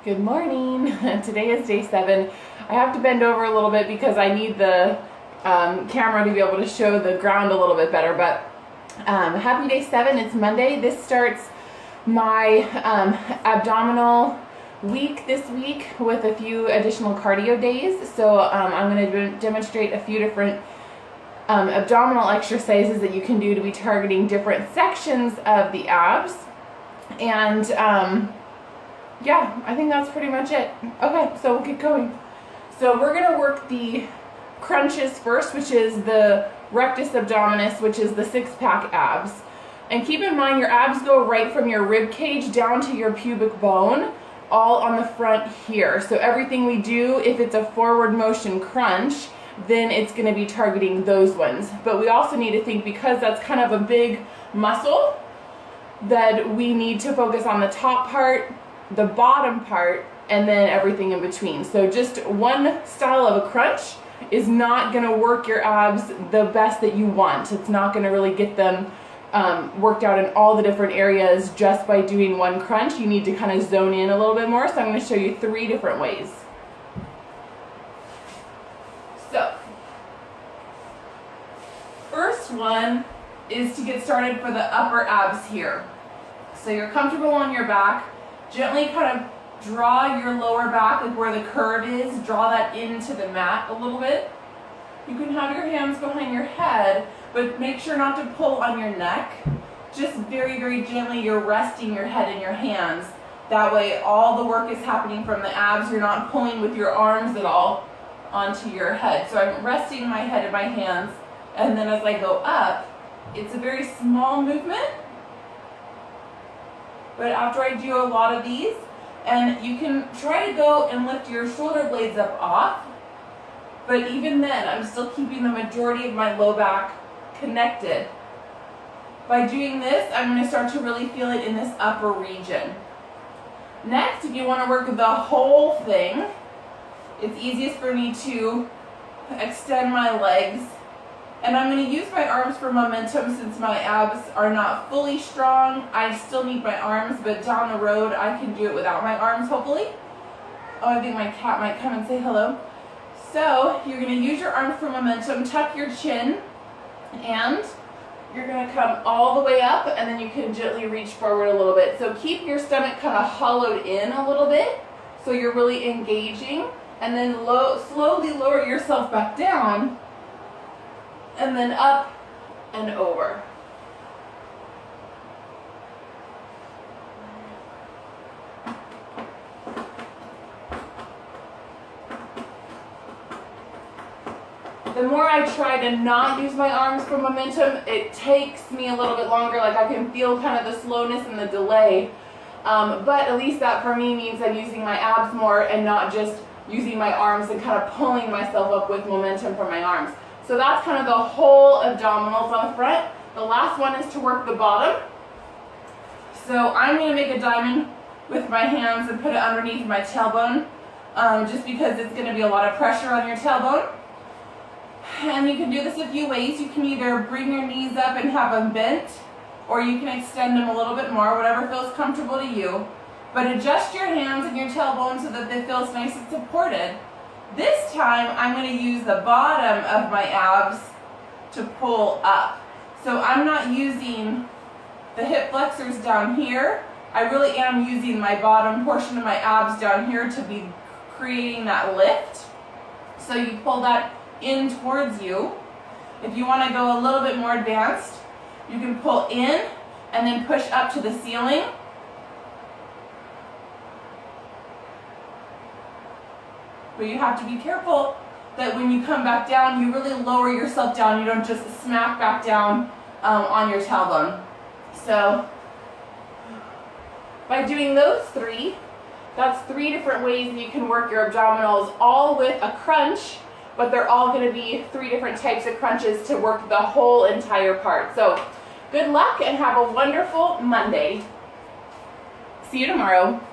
Good morning. Today is day 7. I have to bend over a little bit because I need the camera to be able to show the ground a little bit better, but happy day 7. It's Monday. This starts my abdominal week this week with a few additional cardio days. So I'm going to demonstrate a few different abdominal exercises that you can do to be targeting different sections of the abs. And yeah, I think that's pretty much it. Okay, so we'll get going. So we're going to work the crunches first, which is the rectus abdominis, which is the six-pack abs. And keep in mind, your abs go right from your rib cage down to your pubic bone, all on the front here. So everything we do, if it's a forward motion crunch, then it's going to be targeting those ones. But we also need to think, because that's kind of a big muscle, that we need to focus on the top part, the bottom part, and then everything in between. So just one style of a crunch is not going to work your abs the best that you want. It's not going to really get them worked out in all the different areas just by doing one crunch. You need to kind of zone in a little bit more. So I'm going to show you 3 different ways. So first one is to get started for the upper abs here. So you're comfortable on your back. Gently kind of draw your lower back, like where the curve is, draw that into the mat a little bit. You can have your hands behind your head, but make sure not to pull on your neck. Just very, very gently, you're resting your head in your hands. That way all the work is happening from the abs. You're not pulling with your arms at all onto your head. So I'm resting my head in my hands, and then as I go up, it's a very small movement. But after I do a lot of these, and you can try to go and lift your shoulder blades up off, but even then, I'm still keeping the majority of my low back connected. By doing this, I'm going to start to really feel it in this upper region. Next, if you want to work the whole thing, it's easiest for me to extend my legs. And I'm going to use my arms for momentum since my abs are not fully strong. I still need my arms, but down the road I can do it without my arms, hopefully. Oh, I think my cat might come and say hello. So you're going to use your arms for momentum, tuck your chin, and you're going to come all the way up, and then you can gently reach forward a little bit. So keep your stomach kind of hollowed in a little bit, so you're really engaging, and then slowly lower yourself back down, and then up and over. The more I try to not use my arms for momentum, it takes me a little bit longer. Like I can feel kind of the slowness and the delay. But at least that for me means I'm using my abs more and not just using my arms and kind of pulling myself up with momentum from my arms. So that's kind of the whole abdominals on the front. The last one is to work the bottom. So I'm going to make a diamond with my hands and put it underneath my tailbone, just because it's going to be a lot of pressure on your tailbone. And you can do this a few ways. You can either bring your knees up and have them bent, or you can extend them a little bit more, whatever feels comfortable to you. But adjust your hands and your tailbone so that it feels nice and supported. This time, I'm going to use the bottom of my abs to pull up. So I'm not using the hip flexors down here. I really am using my bottom portion of my abs down here to be creating that lift. So you pull that in towards you. If you want to go a little bit more advanced, you can pull in and then push up to the ceiling. But you have to be careful that when you come back down, you really lower yourself down. You don't just smack back down on your tailbone. So by doing those 3, that's 3 different ways that you can work your abdominals, all with a crunch, but they're all going to be 3 different types of crunches to work the whole entire part. So good luck and have a wonderful Monday. See you tomorrow.